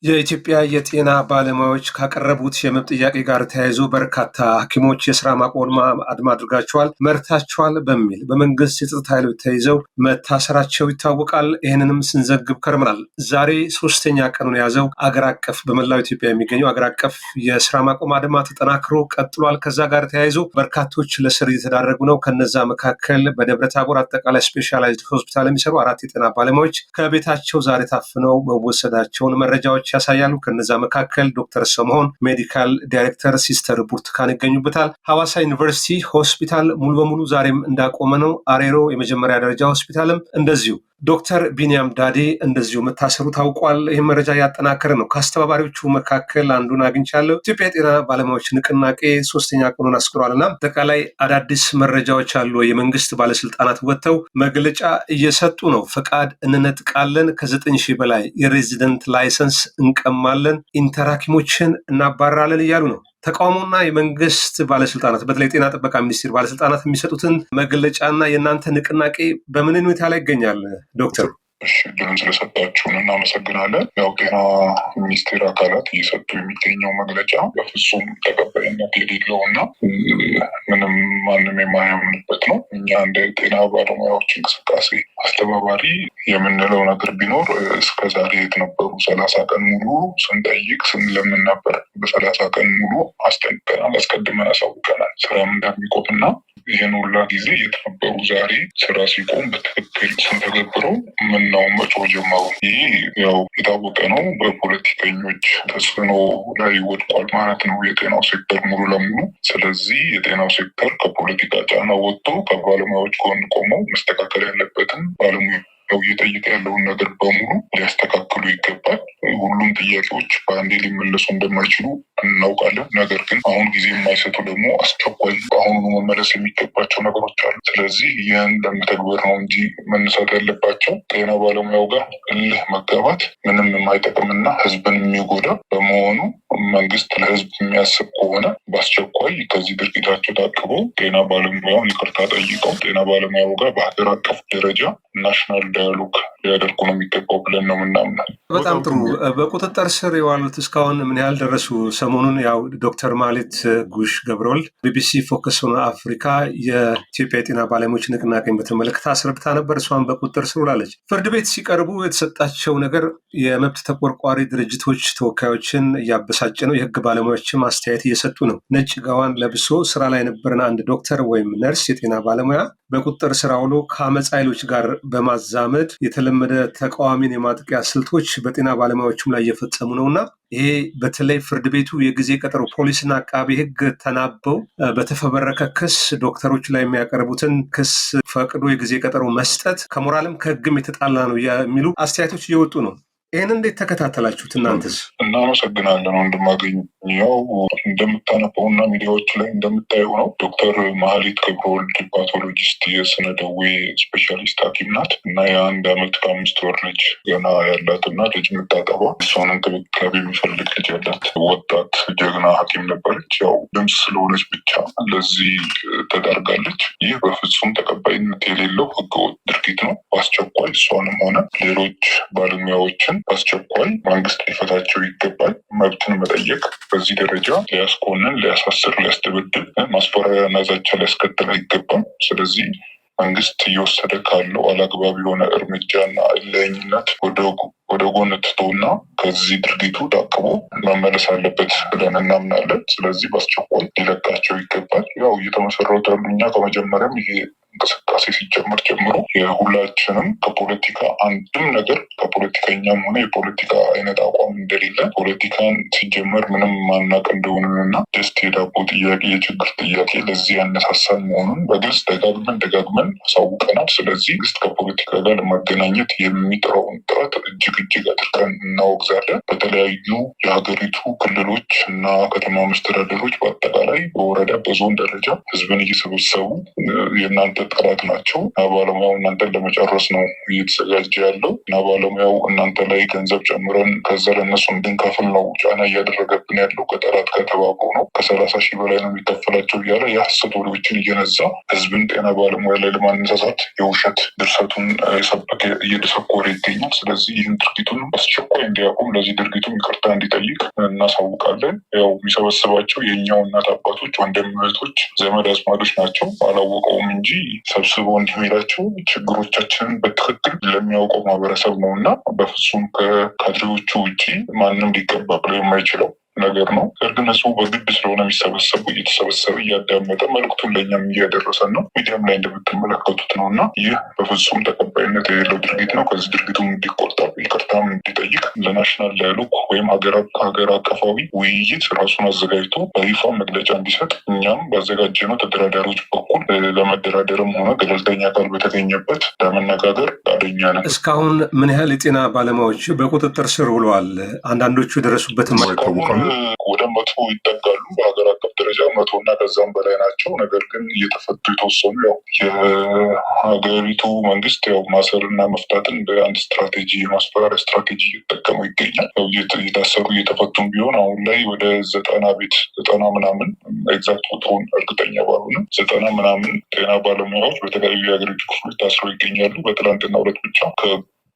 የኢትዮጵያ የጤና ባለሙያዎች ካቀረቡት የመብት ጥያቄ ጋር ተያይዞ በርካታ ሐኪሞች የስራ ማቆም አድማ አድርጋቸዋል፣ መርታቸዋል በሚል በመንግስት የጸጥታ ኃይሎች ተይዘው መታሰራቸው ይታወቃል። ይህንንም ስንዘግብ ከርመናል። ዛሬ ሶስተኛ ቀኑን የያዘው አገር አቀፍ በመላው ኢትዮጵያ የሚገኘው አገር አቀፍ የስራ ማቆም አድማ ተጠናክሮ ቀጥሏል። ከዛ ጋር ተያይዞ በርካቶች ለስር እየተዳረጉ ነው። ከነዛ መካከል በደብረ ታቦር አጠቃላይ ስፔሻላይዝድ ሆስፒታል የሚሰሩ 4 የጤና ባለሙያዎች ከቤታቸው ዛሬ ታፍነው መወሰዳቸውን መረጃዎች ያሳያሉ። ከነዛ መካከል ዶክተር ሰሞን ሜዲካል ዳይሬክተር፣ ሲስተር ብርቱካን ይገኙበታል። ሐዋሳ ዩኒቨርሲቲ ሆስፒታል ሙሉ በሙሉ ዛሬም እንዳቆመ ነው። አሬሮ የመጀመሪያ ደረጃ ሆስፒታልም እንደዚሁ። ዶክተር ቢኒያም ዳዴ እንደዚሁ መታሰሩ ታውቋል። ይህ መረጃ ያጠናከረ ነው። ከአስተባባሪዎቹ መካከል አንዱን አግኝቻለሁ። ኢትዮጵያ የጤና ባለሙያዎች ንቅናቄ ሶስተኛ ቀኑን አስክሯልና አጠቃላይ አዳዲስ መረጃዎች አሉ። የመንግስት ባለስልጣናት ወጥተው መግለጫ እየሰጡ ነው። ፈቃድ እንነጥቃለን፣ ከ9,000 በላይ የሬዚደንት ላይሰንስ እንቀማለን፣ ኢንተራኪሞችን እናባራለን እያሉ ነው። ተቃውሞና የመንግስት ባለስልጣናት በተለይ ጤና ጥበቃ ሚኒስቴር ባለስልጣናት የሚሰጡትን መግለጫና የእናንተ ንቅናቄ በምን ሁኔታ ላይ ይገኛል ዶክተር? እሺ፣ ድርን ስለሰጣችሁን እናመሰግናለን። ያው ጤና ሚኒስቴር አካላት እየሰጡ የሚገኘው መግለጫ በፍጹም ተቀባይነት የሌለው እና ምንም ማንም የማያምንበት ነው። እኛ እንደ ጤና ባለሙያዎች እንቅስቃሴ አስተባባሪ የምንለው ነገር ቢኖር እስከዛሬ የት ነበሩ? 30 ቀን ሙሉ ስንጠይቅ ስንለምን ነበር። በ30 ቀን ሙሉ አስጠንቅቀናል፣ አስቀድመን አሳውቀናል ስራም እንደሚቆምና ይህን ሁላ ጊዜ የተነበሩ ዛሬ ስራ ሲቆም በትክክል ስንተገብረው ምናው መጮ ጀመሩ። ይህ ያው የታወቀ ነው። በፖለቲከኞች ተጽዕኖ ላይ ወድቋል ማለት ነው የጤናው ሴክተር ሙሉ ለሙሉ። ስለዚህ የጤናው ሴክተር ከፖለቲካ ጫና ወጥቶ ከባለሙያዎች ጎን ቆመው መስተካከል ያለበትን ባለሙያ እየጠየቀ ያለውን ነገር በሙሉ ሊያስተካክሉ ይገባል። ሁሉም ጥያቄዎች በአንዴ ሊመለሱ እንደማይችሉ እናውቃለን። ነገር ግን አሁን ጊዜ የማይሰጡ ደግሞ አስቸኳይ በአሁኑ መመለስ የሚገባቸው ነገሮች አሉ። ስለዚህ ይህን ለመተግበር ነው እንጂ መነሳት ያለባቸው ጤና ባለሙያው ጋር እልህ መጋባት ምንም የማይጠቅምና ህዝብን የሚጎዳ በመሆኑ መንግስት ለህዝብ የሚያስብ ከሆነ በአስቸኳይ ከዚህ ድርጊታቸው ታቅበው ጤና ባለሙያውን ይቅርታ ጠይቀው ጤና ባለሙያው ጋር በሀገር አቀፍ ደረጃ ናሽናል ዳያሎግ ሊያደርጉ ነው የሚገባው ብለን ነው ምናምናል። በጣም ጥሩ። በቁጥጥር ስር የዋሉት እስካሁን ምን ያህል ደረሱ? ሰሞኑን ያው ዶክተር ማሌት ጉሽ ገብረወልድ ቢቢሲ ፎከስ ኦን አፍሪካ የኢትዮጵያ የጤና ባለሙያዎች ንቅናቄን በተመለከተ አስረድታ ነበር። እሷን በቁጥጥር ስር ውላለች። ፍርድ ቤት ሲቀርቡ የተሰጣቸው ነገር የመብት ተቆርቋሪ ድርጅቶች ተወካዮችን እያበሳጨ ነው። የህግ ባለሙያዎችም አስተያየት እየሰጡ ነው። ነጭ ጋዋን ለብሶ ስራ ላይ የነበረን አንድ ዶክተር ወይም ነርስ የጤና ባለሙያ በቁጥጥር ስር አውሎ ከአመፅ ኃይሎች ጋር በማዛመድ የተለመደ ተቃዋሚን የማጥቂያ ስልቶች በጤና ባለሙያዎችም ላይ እየፈጸሙ ነውና ይሄ በተለይ ፍርድ ቤቱ የጊዜ ቀጠሮ ፖሊስና አቃቤ ህግ ተናበው በተፈበረከ ክስ ዶክተሮች ላይ የሚያቀርቡትን ክስ ፈቅዶ የጊዜ ቀጠሮ መስጠት ከሞራልም ከህግም የተጣላ ነው የሚሉ አስተያየቶች እየወጡ ነው። ይህን እንዴት ተከታተላችሁት እናንተስ? እናመሰግናለን ወንድማገኝ። ያው እንደምታነበውና ሚዲያዎች ላይ እንደምታየው ነው። ዶክተር ማህሌት ገብረወልድ ፓቶሎጂስት የስነ ደዌ ስፔሻሊስት ሐኪም ናት እና የ1 ዓመት ከ5 ወር ልጅ ገና ያላትና ልጅ የምታጠባ እሷን እንክብካቤ የሚፈልግ ልጅ ያላት ወጣት ጀግና ሐኪም ነበረች። ያው ድምፅ ስለሆነች ብቻ ለዚህ ተዳርጋለች። ይህ በፍጹም ተቀባይነት የሌለው ህገወጥ ድርጊት ነው። በአስቸኳይ እሷንም ሆነ ሌሎች ባለሙያዎችን በአስቸኳይ መንግስት ሊፈታቸው ይገባል። መብትን መጠየቅ በዚህ ደረጃ ሊያስኮንን፣ ሊያሳስር፣ ሊያስደበድብ፣ ማስፈራሪያና ዛቻ ሊያስከትል አይገባም። ስለዚህ መንግስት እየወሰደ ካለው አላግባብ የሆነ እርምጃና እልህኝነት ወደ ጎን ትቶና ከዚህ ድርጊቱ ታቅቦ መመለስ አለበት ብለን እናምናለን። ስለዚህ በአስቸኳይ ሊለቃቸው ይገባል። ያው እየተመሰረቱ ያሉ እኛ ከመጀመሪያም ይሄ እንቅስቃሴ ሲጀምር ጀምሮ የሁላችንም ከፖለቲካ አንድም ነገር ከፖለቲከኛም ሆነ የፖለቲካ አይነት አቋም እንደሌለ ፖለቲካን ሲጀመር ምንም ማናቅ እንደሆኑንና ደስት የዳቦ ጥያቄ የችግር ጥያቄ ለዚህ ያነሳሳን መሆኑን በግልጽ ደጋግመን አሳውቀናል። ስለዚህ መንግስት ከፖለቲካ ጋር ለማገናኘት የሚጥረውን ጥረት እጅግ አድርገን እናወግዛለን። በተለያዩ የሀገሪቱ ክልሎች እና ከተማ መስተዳደሮች በአጠቃላይ በወረዳ በዞን ደረጃ ህዝብን እየሰበሰቡ የእናንተ ጠላት ናቸው እና ባለሙያው እናንተን ለመጨረስ ነው እየተዘጋጀ ያለው እና ባለሙያው እናንተ ላይ ገንዘብ ጨምረን ከዛ ለእነሱ እንድንከፍል ነው ጫና እያደረገብን ያለው ከጠላት ከተባብሮ ነው ከ30,000 በላይ ነው የሚከፈላቸው እያለ የሐሰት ወሬዎችን እየነዛ ህዝብን ጤና ባለሙያ ላይ ለማነሳሳት የውሸት ድርሰቱን እየደሰኮረ ይገኛል። ስለዚህ ይህን ድርጊቱን አስቸኳይ እንዲያቆም፣ ለዚህ ድርጊቱም ይቅርታ እንዲጠይቅ እናሳውቃለን። ያው የሚሰበስባቸው የእኛው እናት አባቶች፣ ወንድም እህቶች፣ ዘመድ አዝማዶች ናቸው። አላወቀውም እንጂ ሰብስበው እንዲሄዳቸው ችግሮቻችንን በትክክል ለሚያውቀው ማህበረሰብ ነው እና በፍጹም ከካድሬዎቹ ውጭ ማንም ሊቀበለው የማይችለው ነገር ነው። ግን ህዝቡ በግድ ስለሆነ የሚሰበሰቡ እየተሰበሰበ እያዳመጠ መልዕክቱን ለእኛም እያደረሰን ነው። ሚዲያም ላይ እንደምትመለከቱት ነው እና ይህ በፍጹም ተቀባይነት የሌለው ድርጊት ነው። ከዚህ ድርጊቱም እንዲቆጠብ ይቅርታም እንዲጠይቅ ለናሽናል ዳያሎግ ወይም ሀገር አቀፋዊ ውይይት ራሱን አዘጋጅቶ በይፋ መግለጫ እንዲሰጥ እኛም ባዘጋጀነው ተደራዳሪዎች በኩል ለመደራደርም ሆነ ገለልተኛ አካል በተገኘበት ለመነጋገር ፈቃደኛ ነን። እስካሁን ምን ያህል የጤና ባለሙያዎች በቁጥጥር ስር ውለዋል? አንዳንዶቹ የደረሱበትም አይታወቅም። ወደ 100 ይጠጋሉ። በሀገር አቀፍ ደረጃ 100 እና ከዛም በላይ ናቸው። ነገር ግን እየተፈቱ የተወሰኑ ያው የሀገሪቱ መንግስት ያው ማሰርና መፍታትን በአንድ ስትራቴጂ ማስፈራሪያ ስትራቴጂ እየተጠቀመው ይገኛል። እየታሰሩ እየተፈቱም ቢሆን አሁን ላይ ወደ 90 ምናምን ኤግዛክት ቁጥሩን እርግጠኛ ባልሆንም 90 ምናምን ጤና ባለሙያዎች በተለያዩ የሀገሪቱ ክፍሎች ታስረው ይገኛሉ። በትላንትና ዕለት ብቻ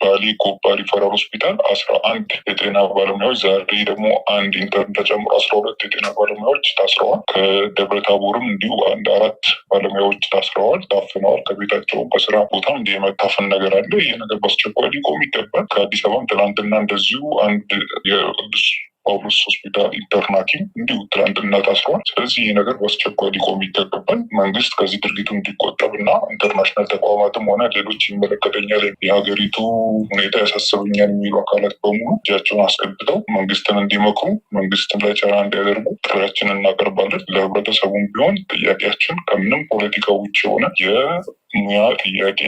ባሌ ጎባ ሪፈራል ሆስፒታል 11 የጤና ባለሙያዎች፣ ዛሬ ደግሞ አንድ ኢንተርን ተጨምሮ 12 የጤና ባለሙያዎች ታስረዋል። ከደብረ ታቦርም እንዲሁ 4 ባለሙያዎች ታስረዋል፣ ታፍነዋል። ከቤታቸውም ከስራ ቦታም እንዲህ የመታፈን ነገር አለ። ይህ ነገር በአስቸኳይ ሊቆም ይገባል። ከአዲስ አበባም ትናንትና እንደዚሁ አንድ የቅዱስ ጳውሎስ ሆስፒታል ኢንተርን ሐኪም እንዲሁ ትናንትና ታስረዋል። ስለዚህ ይህ ነገር በአስቸኳይ ሊቆም ይገባል። መንግስት ከዚህ ድርጊቱ እንዲቆጠብ እና ኢንተርናሽናል ተቋማትም ሆነ ሌሎች ይመለከተኛል፣ የሀገሪቱ ሁኔታ ያሳስበኛል የሚሉ አካላት በሙሉ እጃቸውን አስገብተው መንግስትን እንዲመክሩ፣ መንግስትን ላይ ጫና እንዲያደርጉ ጥሪያችንን እናቀርባለን። ለህብረተሰቡም ቢሆን ጥያቄያችን ከምንም ፖለቲካ ውጭ የሆነ የሙያ ጥያቄ፣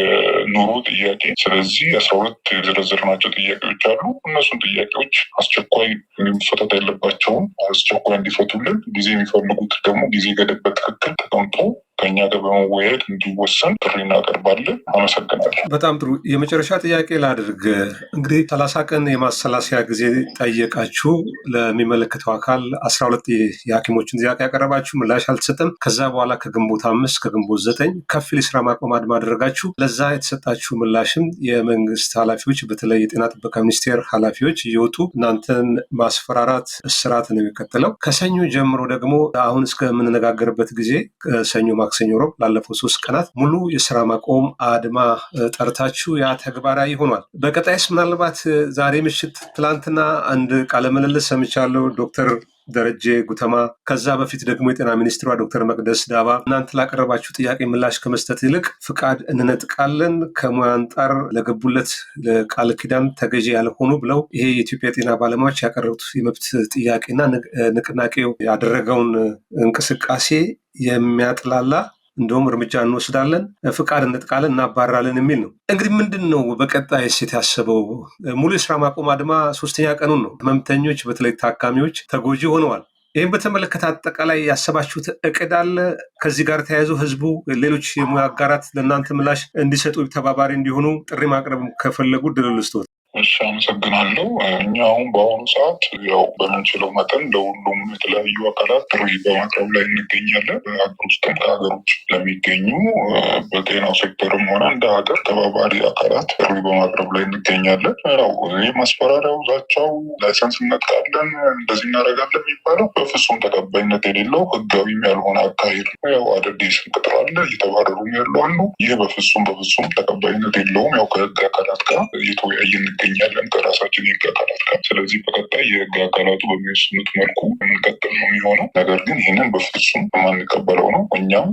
የኑሮ ጥያቄ። ስለዚህ 12 የዘረዘርናቸው ጥያቄዎች አሉ። እነሱን ጥያቄዎች አስቸኳይ መፈታት ያለባቸውን አስቸኳይ እንዲፈቱልን፣ ጊዜ የሚፈልጉት ደግሞ ጊዜ ገደብ በትክክል ተቀምጦ ከኛ ጋር በመወያየት እንዲወሰን ጥሪ እናቀርባለን። አመሰግናለሁ። በጣም ጥሩ። የመጨረሻ ጥያቄ ላድርግ። እንግዲህ 30 ቀን የማሰላሰያ ጊዜ ጠየቃችሁ። ለሚመለከተው አካል 12 የሐኪሞችን ጥያቄ ያቀረባችሁ፣ ምላሽ አልተሰጠም። ከዛ በኋላ ከግንቦት 5 ከግንቦት 9 ከፊል የስራ ማቆም አድማ አደረጋችሁ። ለዛ የተሰጣችሁ ምላሽም የመንግስት ኃላፊዎች በተለይ የጤና ጥበቃ ሚኒስቴር ኃላፊዎች እየወጡ እናንተን ማስፈራራት፣ እስራት ነው የሚቀጥለው። ከሰኞ ጀምሮ ደግሞ አሁን እስከምንነጋገርበት ጊዜ ሰኞ፣ ማክሰኞ፣ ሮብ ላለፈው 3 ቀናት ሙሉ የስራ ማቆም አድማ ጠርታችሁ ያ ተግባራዊ ሆኗል። በቀጣይስ ምናልባት ዛሬ ምሽት ትላንትና አንድ ቃለምልልስ ሰምቻለሁ ዶክተር ደረጀ ጉተማ፣ ከዛ በፊት ደግሞ የጤና ሚኒስትሯ ዶክተር መቅደስ ዳባ እናንተ ላቀረባችሁ ጥያቄ ምላሽ ከመስጠት ይልቅ ፍቃድ እንነጥቃለን፣ ከሙያ አንጻር ለገቡለት ለቃል ኪዳን ተገዢ ያልሆኑ ብለው ይሄ የኢትዮጵያ ጤና ባለሙያዎች ያቀረቡት የመብት ጥያቄና ንቅናቄው ያደረገውን እንቅስቃሴ የሚያጥላላ እንደውም እርምጃ እንወስዳለን፣ ፍቃድ እንጥቃለን፣ እናባራለን የሚል ነው። እንግዲህ ምንድን ነው በቀጣይ የታሰበው? ሙሉ የስራ ማቆም አድማ 3ኛ ቀኑን ነው። ህመምተኞች በተለይ ታካሚዎች ተጎጂ ሆነዋል። ይህም በተመለከተ አጠቃላይ ያሰባችሁት እቅድ አለ? ከዚህ ጋር ተያይዞ ህዝቡ፣ ሌሎች የሙያ አጋራት ለእናንተ ምላሽ እንዲሰጡ ተባባሪ እንዲሆኑ ጥሪ ማቅረብ ከፈለጉ ድል ልስጥዎት። እሺ፣ አመሰግናለሁ። እኛ አሁን በአሁኑ ሰዓት ያው በምንችለው መጠን ለሁሉም የተለያዩ አካላት ጥሪ በማቅረብ ላይ እንገኛለን። በሀገር ውስጥም ከሀገር ውጭ ለሚገኙ በጤናው ሴክተርም ሆነ እንደ ሀገር ተባባሪ አካላት ጥሪ በማቅረብ ላይ እንገኛለን። ያው ይህ ማስፈራሪያው፣ ዛቻው፣ ላይሰንስ እንነጥቃለን፣ እንደዚህ እናደርጋለን የሚባለው በፍጹም ተቀባይነት የሌለው ህጋዊም ያልሆነ አካሄድ ነው። ያው አዳዲስ እንቅጥራለ እየተባረሩም ያሉ አሉ። ይህ በፍጹም ተቀባይነት የለውም። ያው ከህግ አካላት ጋር እየተወያየ እንገኛለን ከራሳችን የህግ አካላት ጋር። ስለዚህ በቀጣይ የህግ አካላቱ በሚወስኑት መልኩ የምንቀጥል ነው የሚሆነው። ነገር ግን ይህንን በፍጹም የማንቀበለው ነው። እኛም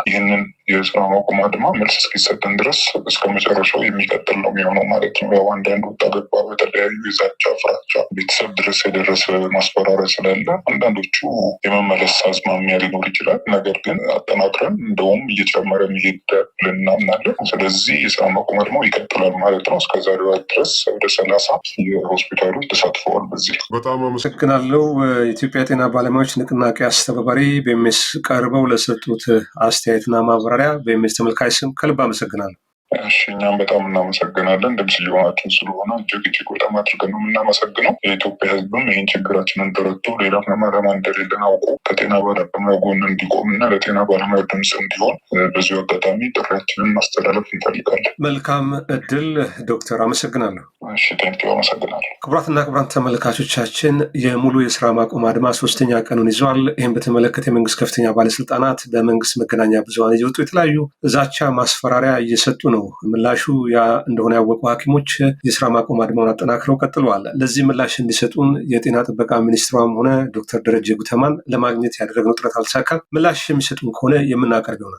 ይህንን የስራ ማቆም አድማ መልስ እስኪሰጠን ድረስ እስከ መጨረሻው የሚቀጥል ነው የሚሆነው ማለት ነው። ያው አንዳንድ ወጣ ገባ በተለያዩ የዛቻ ፍራቻ ቤተሰብ ድረስ የደረሰ ማስፈራሪያ ስላለ አንዳንዶቹ የመመለስ አዝማሚያ ሊኖር ይችላል። ነገር ግን አጠናክረን እንደውም እየጨመረ መሄድ ብለን እናምናለን። ስለዚህ የስራ ማቆም አድማው ይቀጥላል ማለት ነው። እስከዛሬዋ ድረስ ወደ 30 የሆስፒታሎች ተሳትፈዋል። በዚህ በጣም አመሰግናለሁ። የኢትዮጵያ ጤና ባለሙያዎች ንቅናቄ አስተባባሪ በኤምኤስ ቀርበው ለሰጡት አስተያየትና ማብራሪያ በኤምኤስ ተመልካች ስም ከልብ አመሰግናለሁ። እሺ እኛም በጣም እናመሰግናለን። ድምጽ እየሆናችን ስለሆነ እጅግ በጣም አድርገን ነው የምናመሰግነው። የኢትዮጵያ ሕዝብም ይህን ችግራችንን ተረድቶ ሌላ መማረማ እንደሌለን አውቆ ከጤና ባለሙያ ጎን እንዲቆም እና ለጤና ባለሙያ ድምጽ እንዲሆን በዚሁ አጋጣሚ ጥሪያችንን ማስተላለፍ እንፈልጋለን። መልካም እድል ዶክተር፣ አመሰግናለሁ። እሺ ቴንኪው፣ አመሰግናለሁ። ክቡራትና ክቡራን ተመልካቾቻችን የሙሉ የስራ ማቆም አድማ 3ኛ ቀኑን ይዟል። ይህም በተመለከተ የመንግስት ከፍተኛ ባለስልጣናት በመንግስት መገናኛ ብዙኃን እየወጡ የተለያዩ ዛቻ፣ ማስፈራሪያ እየሰጡ ነው። ምላሹ ያ እንደሆነ ያወቁ ሐኪሞች የስራ ማቆም አድማውን አጠናክረው ቀጥለዋል። ለዚህ ምላሽ እንዲሰጡን የጤና ጥበቃ ሚኒስትሯም ሆነ ዶክተር ደረጀ ጉተማን ለማግኘት ያደረግነው ጥረት አልተሳካም። ምላሽ የሚሰጡን ከሆነ የምናቀርብ ይሆናል።